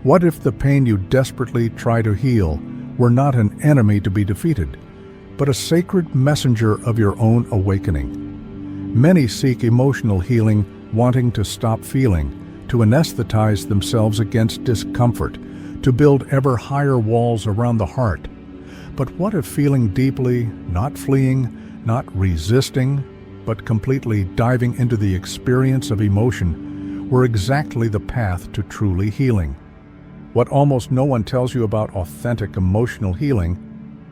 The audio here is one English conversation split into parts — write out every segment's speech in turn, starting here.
What if the pain you desperately try to heal were not an enemy to be defeated, but a sacred messenger of your own awakening? Many seek emotional healing, wanting to stop feeling, to anesthetize themselves against discomfort, to build ever higher walls around the heart. But what if feeling deeply, not fleeing, not resisting, but completely diving into the experience of emotion, were exactly the path to truly healing? What almost no one tells you about authentic emotional healing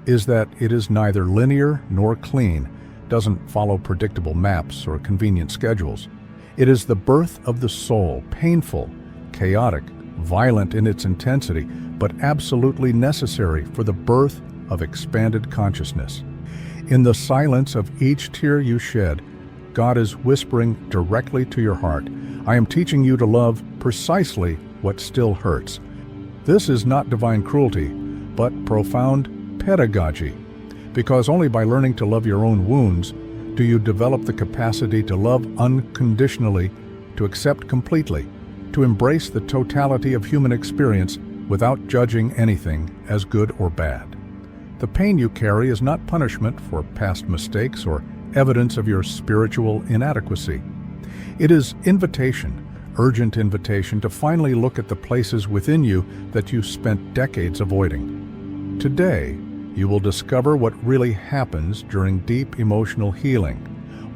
is that it is neither linear nor clean, doesn't follow predictable maps or convenient schedules. It is the birth of the soul, painful, chaotic, violent in its intensity, but absolutely necessary for the birth of expanded consciousness. In the silence of each tear you shed, God is whispering directly to your heart, "I am teaching you to love precisely what still hurts." This is not divine cruelty, but profound pedagogy, because only by learning to love your own wounds do you develop the capacity to love unconditionally, to accept completely, to embrace the totality of human experience without judging anything as good or bad. The pain you carry is not punishment for past mistakes or evidence of your spiritual inadequacy. It is invitation, urgent invitation to finally look at the places within you that you spent decades avoiding. Today, you will discover what really happens during deep emotional healing,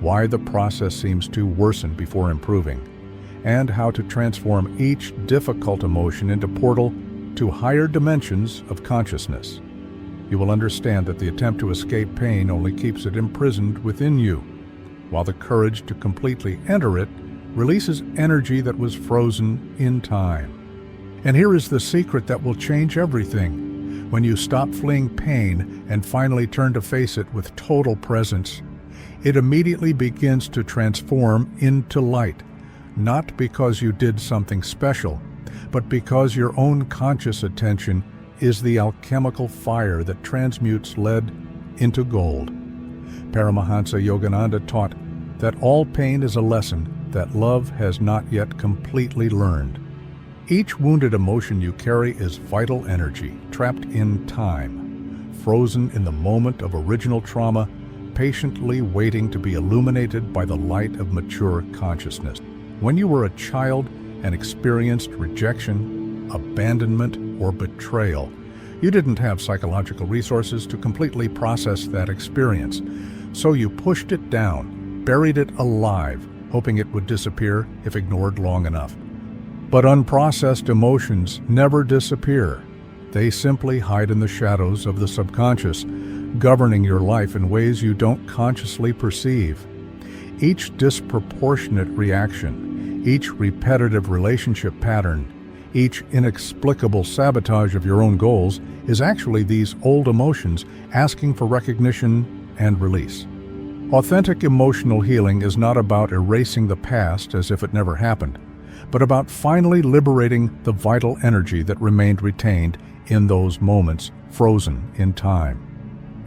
why the process seems to worsen before improving, and how to transform each difficult emotion into portal to higher dimensions of consciousness. You will understand that the attempt to escape pain only keeps it imprisoned within you, while the courage to completely enter it releases energy that was frozen in time. And here is the secret that will change everything. When you stop fleeing pain and finally turn to face it with total presence, it immediately begins to transform into light, not because you did something special, but because your own conscious attention is the alchemical fire that transmutes lead into gold. Paramahansa Yogananda taught that all pain is a lesson that love has not yet completely learned. Each wounded emotion you carry is vital energy, trapped in time, frozen in the moment of original trauma, patiently waiting to be illuminated by the light of mature consciousness. When you were a child and experienced rejection, abandonment, or betrayal, you didn't have psychological resources to completely process that experience, so you pushed it down, buried it alive, hoping it would disappear if ignored long enough. But unprocessed emotions never disappear. They simply hide in the shadows of the subconscious, governing your life in ways you don't consciously perceive. Each disproportionate reaction, each repetitive relationship pattern, each inexplicable sabotage of your own goals is actually these old emotions asking for recognition and release. Authentic emotional healing is not about erasing the past as if it never happened, but about finally liberating the vital energy that remained retained in those moments, frozen in time.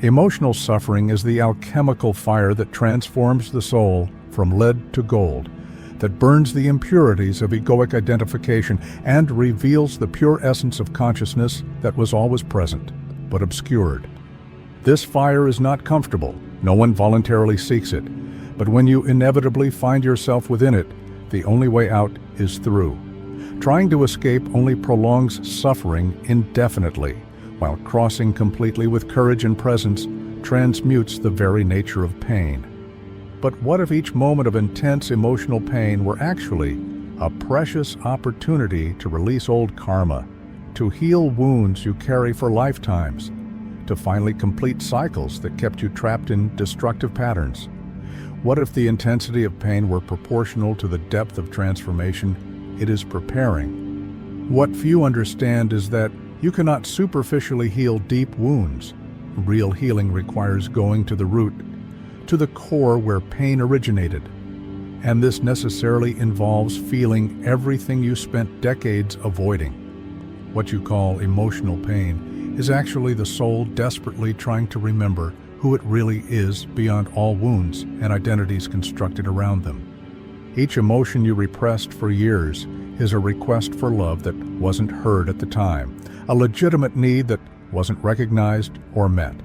Emotional suffering is the alchemical fire that transforms the soul from lead to gold, that burns the impurities of egoic identification and reveals the pure essence of consciousness that was always present, but obscured. This fire is not comfortable. No one voluntarily seeks it. But when you inevitably find yourself within it, the only way out is through. Trying to escape only prolongs suffering indefinitely, while crossing completely with courage and presence transmutes the very nature of pain. But what if each moment of intense emotional pain were actually a precious opportunity to release old karma, to heal wounds you carry for lifetimes, to finally complete cycles that kept you trapped in destructive patterns? What if the intensity of pain were proportional to the depth of transformation it is preparing? What few understand is that you cannot superficially heal deep wounds. Real healing requires going to the root, to the core where pain originated. And this necessarily involves feeling everything you spent decades avoiding. What you call emotional pain is actually the soul desperately trying to remember who it really is beyond all wounds and identities constructed around them. Each emotion you repressed for years, is a request for love that wasn't heard at the time, a legitimate need that wasn't recognized or met.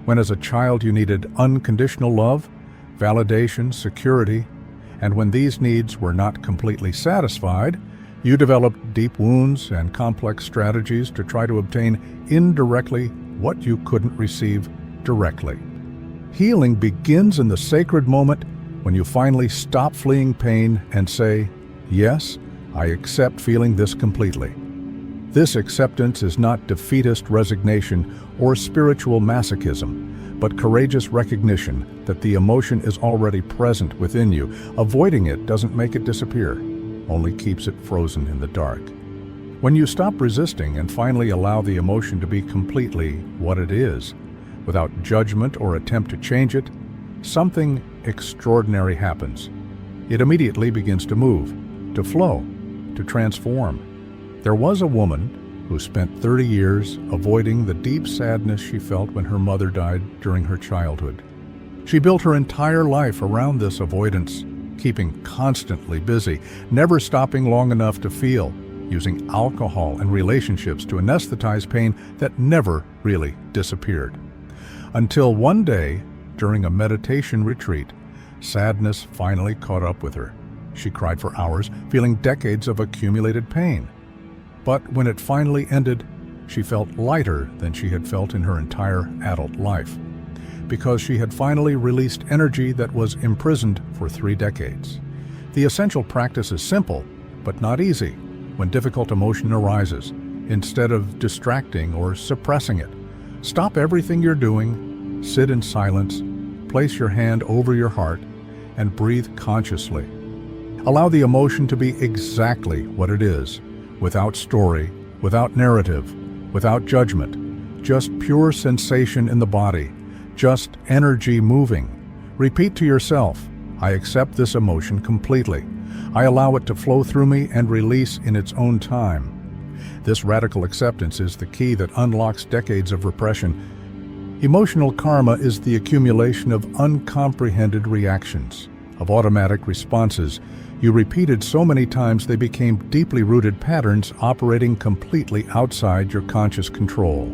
When as a child you needed unconditional love, validation, security, and when these needs were not completely satisfied, you developed deep wounds and complex strategies to try to obtain indirectly what you couldn't receive directly. Healing begins in the sacred moment when you finally stop fleeing pain and say, "Yes, I accept feeling this completely." This acceptance is not defeatist resignation or spiritual masochism, but courageous recognition that the emotion is already present within you. Avoiding it doesn't make it disappear, only keeps it frozen in the dark. When you stop resisting and finally allow the emotion to be completely what it is, without judgment or attempt to change it, something extraordinary happens. It immediately begins to move, to flow, to transform. There was a woman who spent 30 years avoiding the deep sadness she felt when her mother died during her childhood. She built her entire life around this avoidance, keeping constantly busy, never stopping long enough to feel, using alcohol and relationships to anesthetize pain that never really disappeared. Until one day, during a meditation retreat, sadness finally caught up with her. She cried for hours, feeling decades of accumulated pain. But when it finally ended, she felt lighter than she had felt in her entire adult life, because she had finally released energy that was imprisoned for 3 decades. The essential practice is simple, but not easy. When difficult emotion arises, instead of distracting or suppressing it, stop everything you're doing, sit in silence, place your hand over your heart, and breathe consciously. Allow the emotion to be exactly what it is, without story, without narrative, without judgment, just pure sensation in the body, just energy moving. Repeat to yourself, "I accept this emotion completely. I allow it to flow through me and release in its own time." This radical acceptance is the key that unlocks decades of repression. Emotional karma is the accumulation of uncomprehended reactions, of automatic responses you repeated so many times they became deeply rooted patterns operating completely outside your conscious control.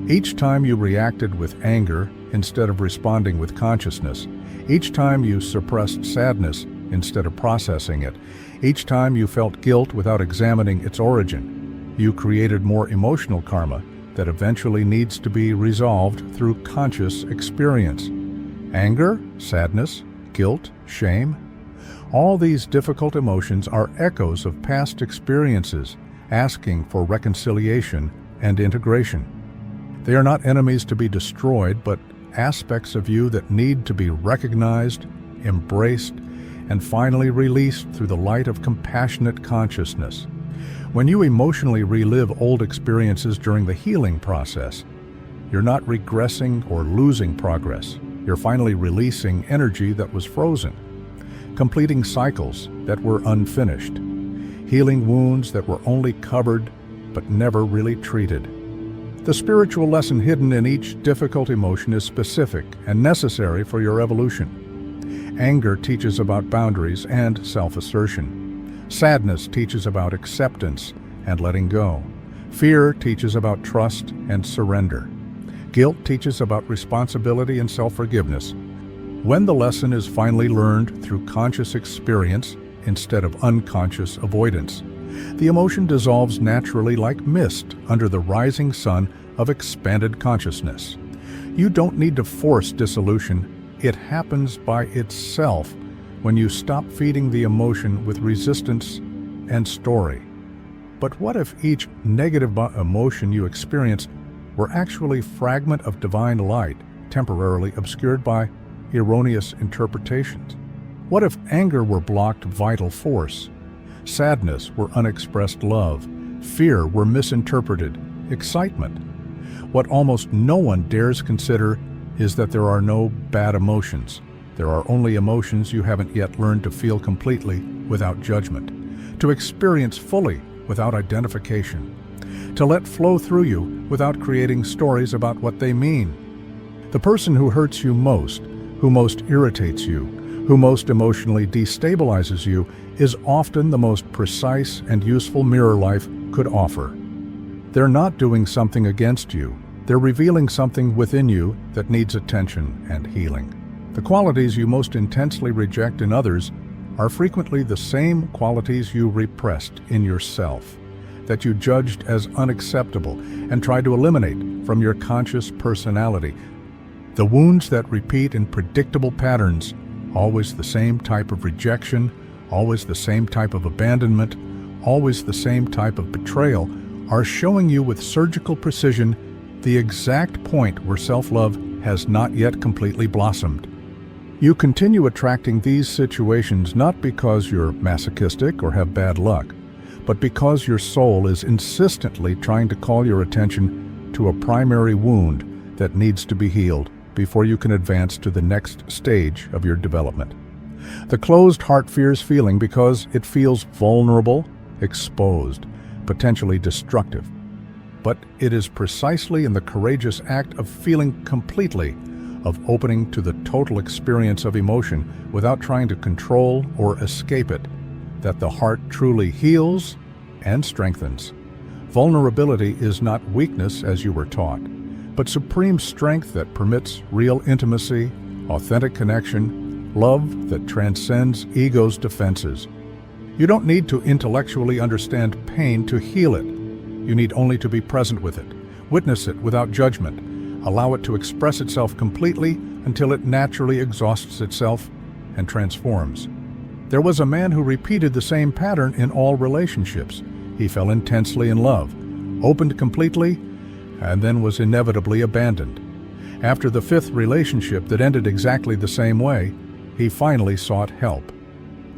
Each time you reacted with anger instead of responding with consciousness, each time you suppressed sadness instead of processing it, each time you felt guilt without examining its origin, you created more emotional karma that eventually needs to be resolved through conscious experience. Anger, sadness, guilt, shame, all these difficult emotions are echoes of past experiences asking for reconciliation and integration. They are not enemies to be destroyed, but aspects of you that need to be recognized, embraced, and finally released through the light of compassionate consciousness. When you emotionally relive old experiences during the healing process, you're not regressing or losing progress. You're finally releasing energy that was frozen, completing cycles that were unfinished, healing wounds that were only covered but never really treated. The spiritual lesson hidden in each difficult emotion is specific and necessary for your evolution. Anger teaches about boundaries and self-assertion. Sadness teaches about acceptance and letting go. Fear teaches about trust and surrender. Guilt teaches about responsibility and self-forgiveness. When the lesson is finally learned through conscious experience instead of unconscious avoidance, the emotion dissolves naturally like mist under the rising sun of expanded consciousness. You don't need to force dissolution. It happens by itself when you stop feeding the emotion with resistance and story. But what if each negative emotion you experience were actually a fragment of divine light, temporarily obscured by erroneous interpretations? What if anger were blocked vital force? Sadness were unexpressed love. Fear were misinterpreted excitement. What almost no one dares consider is that there are no bad emotions. There are only emotions you haven't yet learned to feel completely without judgment, to experience fully without identification, to let flow through you without creating stories about what they mean. The person who hurts you most, who most irritates you, who most emotionally destabilizes you, is often the most precise and useful mirror life could offer. They're not doing something against you. They're revealing something within you that needs attention and healing. The qualities you most intensely reject in others are frequently the same qualities you repressed in yourself, that you judged as unacceptable and tried to eliminate from your conscious personality. The wounds that repeat in predictable patterns, always the same type of rejection, always the same type of abandonment, always the same type of betrayal, are showing you with surgical precision the exact point where self-love has not yet completely blossomed. You continue attracting these situations not because you're masochistic or have bad luck, but because your soul is insistently trying to call your attention to a primary wound that needs to be healed before you can advance to the next stage of your development. The closed heart fears feeling because it feels vulnerable, exposed, potentially destructive. But it is precisely in the courageous act of feeling completely, of opening to the total experience of emotion without trying to control or escape it, that the heart truly heals and strengthens. Vulnerability is not weakness as you were taught, but supreme strength that permits real intimacy, authentic connection, love that transcends ego's defenses. You don't need to intellectually understand pain to heal it. You need only to be present with it, witness it without judgment, allow it to express itself completely until it naturally exhausts itself and transforms. There was a man who repeated the same pattern in all relationships. He fell intensely in love, opened completely, and then was inevitably abandoned. After the fifth relationship that ended exactly the same way, he finally sought help.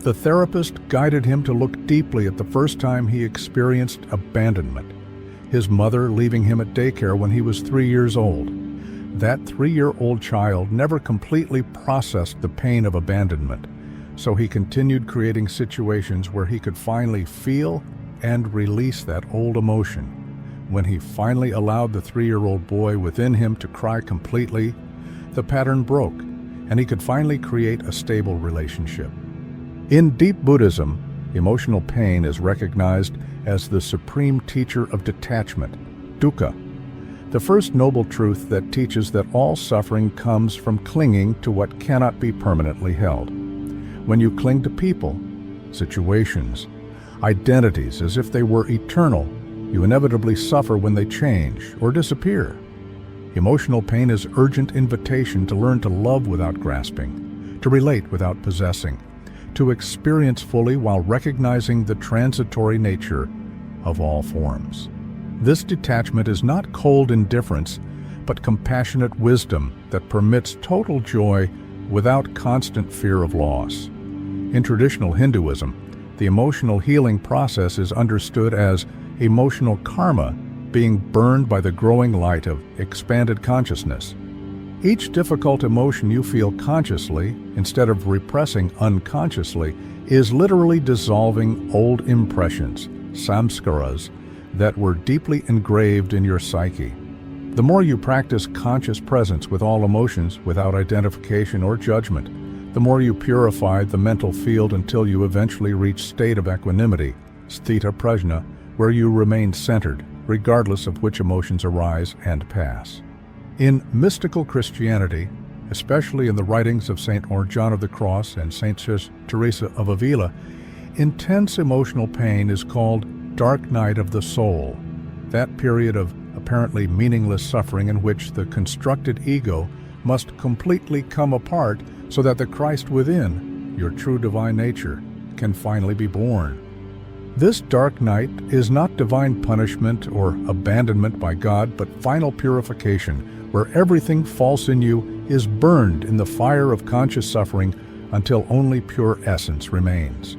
The therapist guided him to look deeply at the first time he experienced abandonment. His mother leaving him at daycare when he was 3 years old. That 3-year-old child never completely processed the pain of abandonment, so he continued creating situations where he could finally feel and release that old emotion. When he finally allowed the 3-year-old boy within him to cry completely, the pattern broke, and he could finally create a stable relationship. In deep Buddhism, emotional pain is recognized as the supreme teacher of detachment, dukkha, the first noble truth that teaches that all suffering comes from clinging to what cannot be permanently held. When you cling to people, situations, identities as if they were eternal, you inevitably suffer when they change or disappear. Emotional pain is urgent invitation to learn to love without grasping, to relate without possessing, to experience fully while recognizing the transitory nature of all forms. This detachment is not cold indifference, but compassionate wisdom that permits total joy without constant fear of loss. In traditional Hinduism, the emotional healing process is understood as emotional karma being burned by the growing light of expanded consciousness. Each difficult emotion you feel consciously, instead of repressing unconsciously, is literally dissolving old impressions, samskaras, that were deeply engraved in your psyche. The more you practice conscious presence with all emotions without identification or judgment, the more you purify the mental field until you eventually reach state of equanimity, sthita prajna, where you remain centered, regardless of which emotions arise and pass. In mystical Christianity, especially in the writings of St. John of the Cross and St. Teresa of Avila, intense emotional pain is called dark night of the soul, that period of apparently meaningless suffering in which the constructed ego must completely come apart so that the Christ within, your true divine nature, can finally be born. This dark night is not divine punishment or abandonment by God, but final purification, where everything false in you is burned in the fire of conscious suffering until only pure essence remains.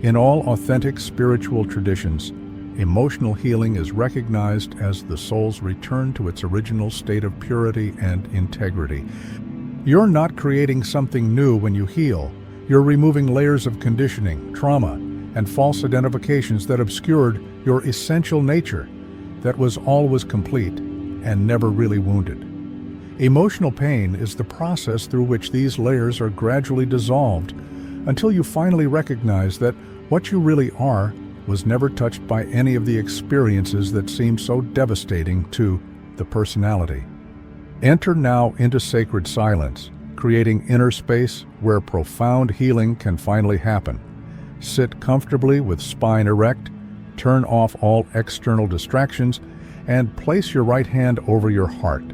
In all authentic spiritual traditions, emotional healing is recognized as the soul's return to its original state of purity and integrity. You're not creating something new when you heal. You're removing layers of conditioning, trauma, and false identifications that obscured your essential nature that was always complete and never really wounded. Emotional pain is the process through which these layers are gradually dissolved until you finally recognize that what you really are was never touched by any of the experiences that seem so devastating to the personality. Enter now into sacred silence, creating inner space where profound healing can finally happen. Sit comfortably with spine erect, turn off all external distractions, and place your right hand over your heart.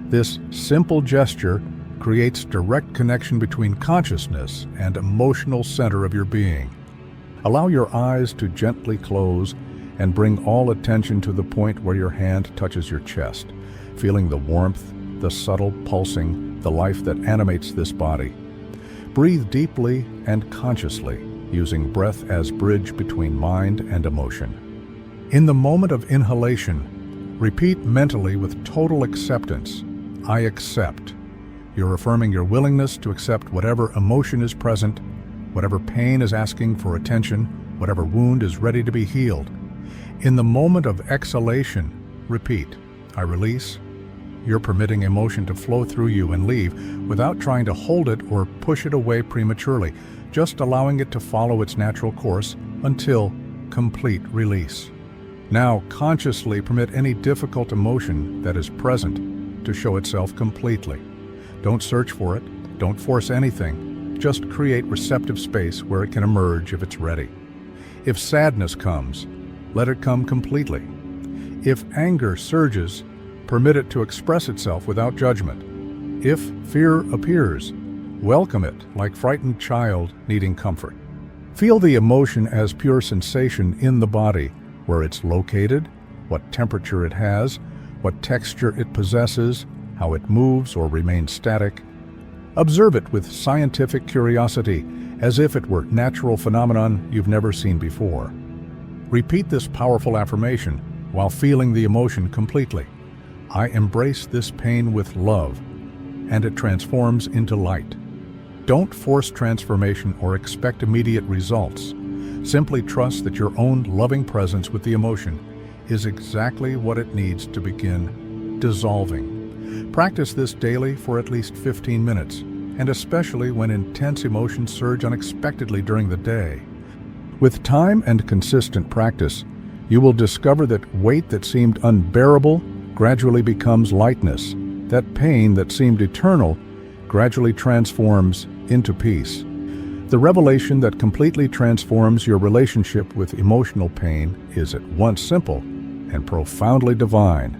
This simple gesture creates direct connection between consciousness and emotional center of your being. Allow your eyes to gently close and bring all attention to the point where your hand touches your chest, feeling the warmth, the subtle pulsing, the life that animates this body. Breathe deeply and consciously, using breath as bridge between mind and emotion. In the moment of inhalation, repeat mentally with total acceptance, "I accept." You're affirming your willingness to accept whatever emotion is present, whatever pain is asking for attention, whatever wound is ready to be healed. In the moment of exhalation, repeat, "I release." You're permitting emotion to flow through you and leave without trying to hold it or push it away prematurely, just allowing it to follow its natural course until complete release. Now consciously permit any difficult emotion that is present to show itself completely. Don't search for it, don't force anything, just create receptive space where it can emerge if it's ready. If sadness comes, let it come completely. If anger surges, permit it to express itself without judgment. If fear appears, welcome it like frightened child needing comfort. Feel the emotion as pure sensation in the body, where it's located, what temperature it has, what texture it possesses, how it moves or remains static. Observe it with scientific curiosity, as if it were natural phenomenon you've never seen before. Repeat this powerful affirmation while feeling the emotion completely. I embrace this pain with love, and it transforms into light. Don't force transformation or expect immediate results. Simply trust that your own loving presence with the emotion is exactly what it needs to begin dissolving. Practice this daily for at least 15 minutes, and especially when intense emotions surge unexpectedly during the day. With time and consistent practice, you will discover that weight that seemed unbearable gradually becomes lightness. That pain that seemed eternal gradually transforms into peace. The revelation that completely transforms your relationship with emotional pain is at once simple and profoundly divine.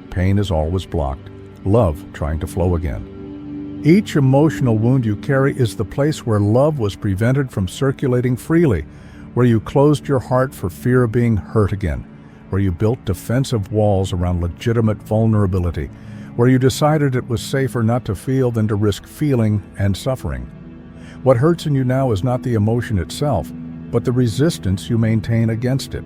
Pain is always blocked, love trying to flow again. Each emotional wound you carry is the place where love was prevented from circulating freely, where you closed your heart for fear of being hurt again, where you built defensive walls around legitimate vulnerability, where you decided it was safer not to feel than to risk feeling and suffering. What hurts in you now is not the emotion itself, but the resistance you maintain against it.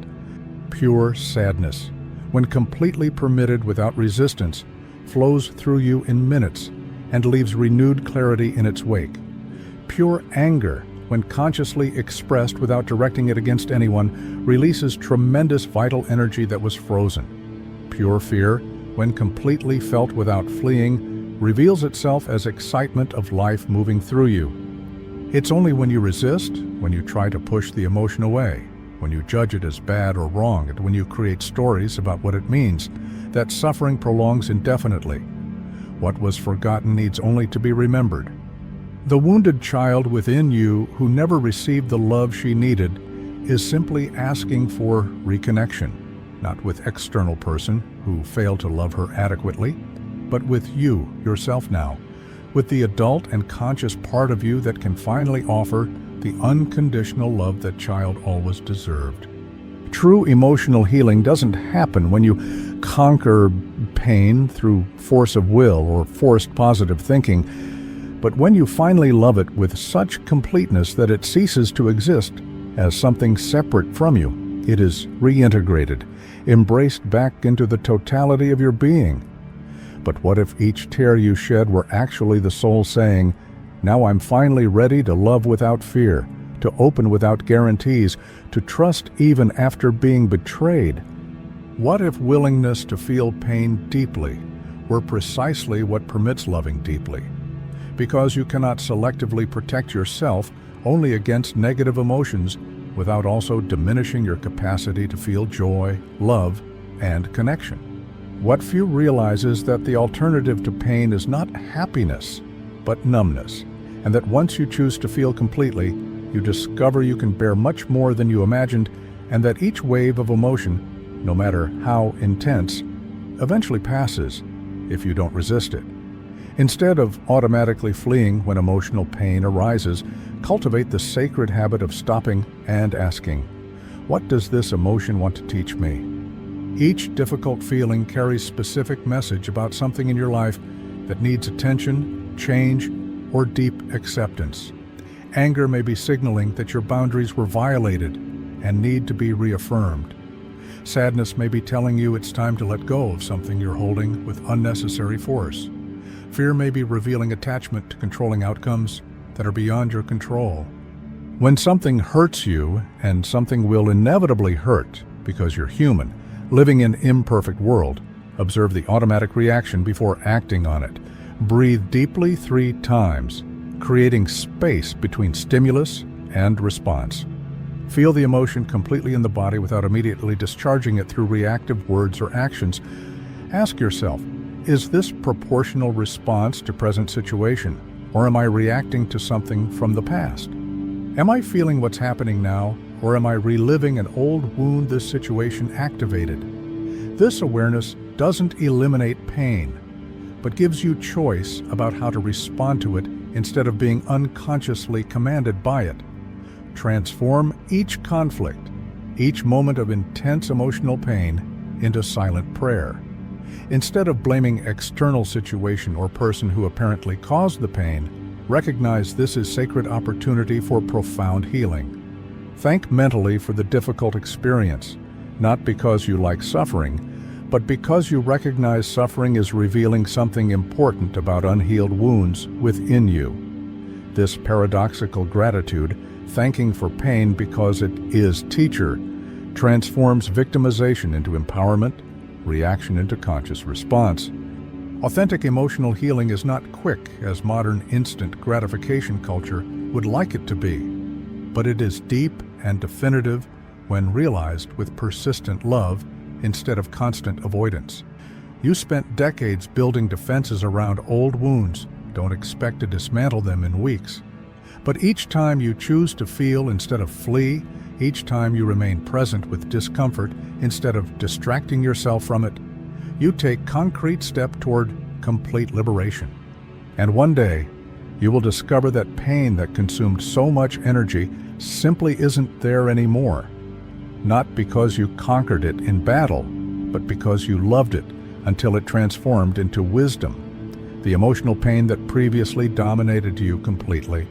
Pure sadness, when completely permitted without resistance, flows through you in minutes and leaves renewed clarity in its wake. Pure anger, when consciously expressed without directing it against anyone, releases tremendous vital energy that was frozen. Pure fear, when completely felt without fleeing, reveals itself as excitement of life moving through you. It's only when you resist, when you try to push the emotion away, when you judge it as bad or wrong, and when you create stories about what it means, that suffering prolongs indefinitely. What was forgotten needs only to be remembered. The wounded child within you who never received the love she needed is simply asking for reconnection, not with external person who failed to love her adequately, but with you, yourself now, with the adult and conscious part of you that can finally offer the unconditional love that child always deserved. True emotional healing doesn't happen when you conquer pain through force of will or forced positive thinking, but when you finally love it with such completeness that it ceases to exist as something separate from you. It is reintegrated, embraced back into the totality of your being. But what if each tear you shed were actually the soul saying, "Now I'm finally ready to love without fear, to open without guarantees, to trust even after being betrayed"? What if willingness to feel pain deeply, were precisely what permits loving deeply. Because you cannot selectively protect yourself only against negative emotions without also diminishing your capacity to feel joy, love, and connection. What few realize is that the alternative to pain is not happiness, but numbness, and that once you choose to feel completely, you discover you can bear much more than you imagined, and that each wave of emotion, no matter how intense, eventually passes if you don't resist it. Instead of automatically fleeing when emotional pain arises, cultivate the sacred habit of stopping and asking, "What does this emotion want to teach me?" Each difficult feeling carries specific message about something in your life that needs attention, change, or deep acceptance. Anger may be signaling that your boundaries were violated and need to be reaffirmed. Sadness may be telling you it's time to let go of something you're holding with unnecessary force. Fear may be revealing attachment to controlling outcomes that are beyond your control. When something hurts you, and something will inevitably hurt because you're human, living in an imperfect world, observe the automatic reaction before acting on it. Breathe deeply 3 times, creating space between stimulus and response. Feel the emotion completely in the body without immediately discharging it through reactive words or actions. Ask yourself, is this proportional response to present situation, or am I reacting to something from the past? Am I feeling what's happening now, or am I reliving an old wound this situation activated? This awareness doesn't eliminate pain, but gives you choice about how to respond to it instead of being unconsciously commanded by it. Transform each conflict, each moment of intense emotional pain, into silent prayer. Instead of blaming external situation or person who apparently caused the pain, recognize this is sacred opportunity for profound healing. Thank mentally for the difficult experience, not because you like suffering, but because you recognize suffering is revealing something important about unhealed wounds within you. This paradoxical gratitude, thanking for pain because it is teacher, transforms victimization into empowerment, reaction into conscious response. Authentic emotional healing is not quick as modern instant gratification culture would like it to be, but it is deep and definitive when realized with persistent love instead of constant avoidance. You spent decades building defenses around old wounds. Don't expect to dismantle them in weeks. But each time you choose to feel instead of flee, each time you remain present with discomfort instead of distracting yourself from it, you take concrete step toward complete liberation. And one day, you will discover that pain that consumed so much energy simply isn't there anymore. Not because you conquered it in battle, but because you loved it until it transformed into wisdom. The emotional pain that previously dominated you completely,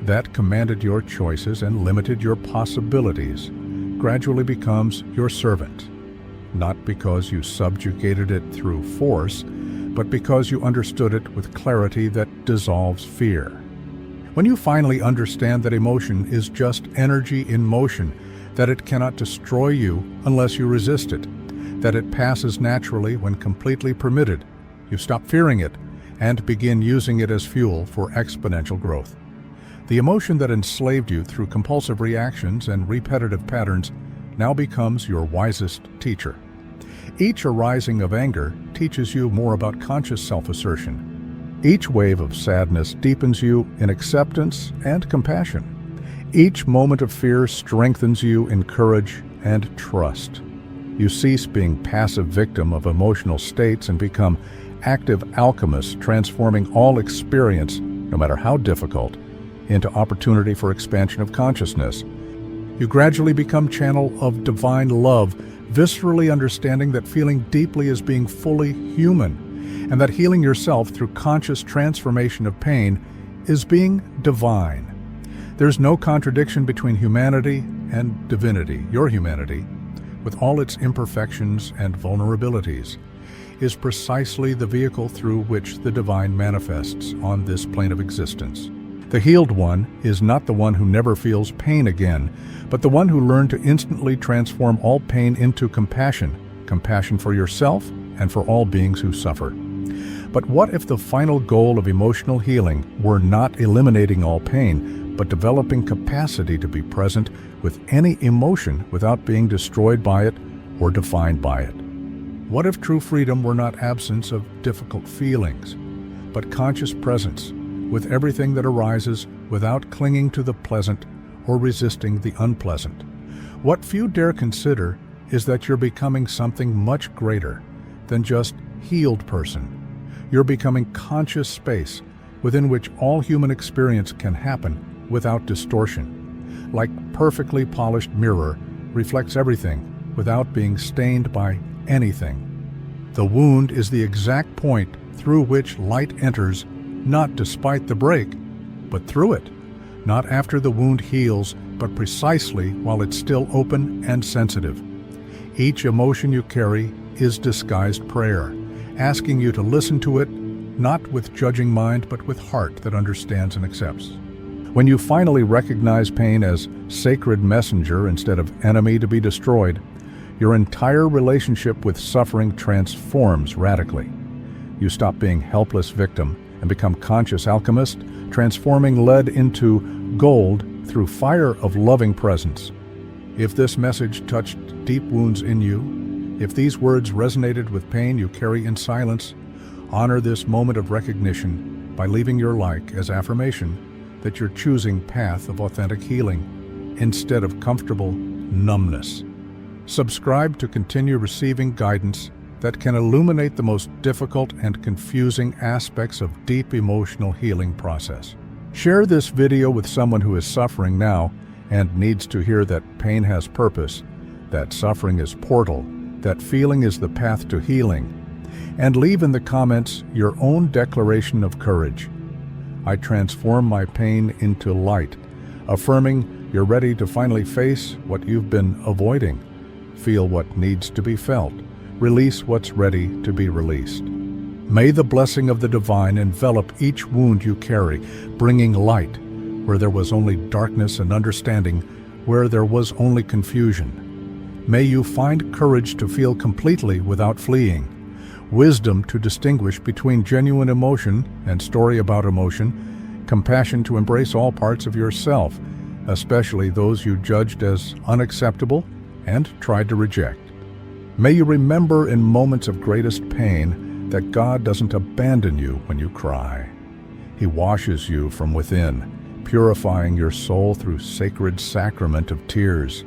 that commanded your choices and limited your possibilities, gradually becomes your servant. Not because you subjugated it through force, but because you understood it with clarity that dissolves fear. When you finally understand that emotion is just energy in motion, that it cannot destroy you unless you resist it, that it passes naturally when completely permitted, you stop fearing it and begin using it as fuel for exponential growth. The emotion that enslaved you through compulsive reactions and repetitive patterns now becomes your wisest teacher. Each arising of anger teaches you more about conscious self-assertion. Each wave of sadness deepens you in acceptance and compassion. Each moment of fear strengthens you in courage and trust. You cease being passive victim of emotional states and become active alchemists, transforming all experience, no matter how difficult, into opportunity for expansion of consciousness. You gradually become channel of divine love, viscerally understanding that feeling deeply is being fully human, and that healing yourself through conscious transformation of pain is being divine. There's no contradiction between humanity and divinity. Your humanity, with all its imperfections and vulnerabilities, is precisely the vehicle through which the divine manifests on this plane of existence. The healed one is not the one who never feels pain again, but the one who learned to instantly transform all pain into compassion, compassion for yourself and for all beings who suffer. But what if the final goal of emotional healing were not eliminating all pain, but developing capacity to be present with any emotion without being destroyed by it or defined by it? What if true freedom were not absence of difficult feelings, but conscious presence with everything that arises without clinging to the pleasant or resisting the unpleasant? What few dare consider is that you're becoming something much greater than just healed person. You're becoming conscious space within which all human experience can happen without distortion. Like perfectly polished mirror reflects everything without being stained by anything. The wound is the exact point through which light enters, not despite the break, but through it. Not after the wound heals, but precisely while it's still open and sensitive. Each emotion you carry is disguised prayer, asking you to listen to it, not with judging mind, but with heart that understands and accepts. When you finally recognize pain as sacred messenger instead of enemy to be destroyed, your entire relationship with suffering transforms radically. You stop being helpless victim and become conscious alchemist, transforming lead into gold through fire of loving presence. If this message touched deep wounds in you, if these words resonated with pain you carry in silence, honor this moment of recognition by leaving your like as affirmation that you're choosing path of authentic healing instead of comfortable numbness. Subscribe to continue receiving guidance that can illuminate the most difficult and confusing aspects of deep emotional healing process. Share this video with someone who is suffering now and needs to hear that pain has purpose, that suffering is portal, that feeling is the path to healing, and leave in the comments your own declaration of courage. I transform my pain into light, affirming you're ready to finally face what you've been avoiding, feel what needs to be felt, release what's ready to be released. May the blessing of the divine envelop each wound you carry, bringing light where there was only darkness and understanding where there was only confusion. May you find courage to feel completely without fleeing, wisdom to distinguish between genuine emotion and story about emotion, compassion to embrace all parts of yourself, especially those you judged as unacceptable and tried to reject. May you remember in moments of greatest pain that God doesn't abandon you when you cry. He washes you from within, purifying your soul through sacred sacrament of tears.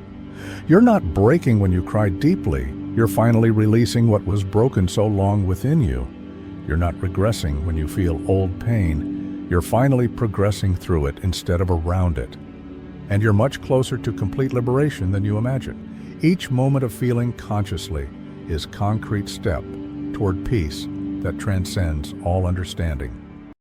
You're not breaking when you cry deeply. You're finally releasing what was broken so long within you. You're not regressing when you feel old pain. You're finally progressing through it instead of around it. And you're much closer to complete liberation than you imagine. Each moment of feeling consciously is a concrete step toward peace that transcends all understanding.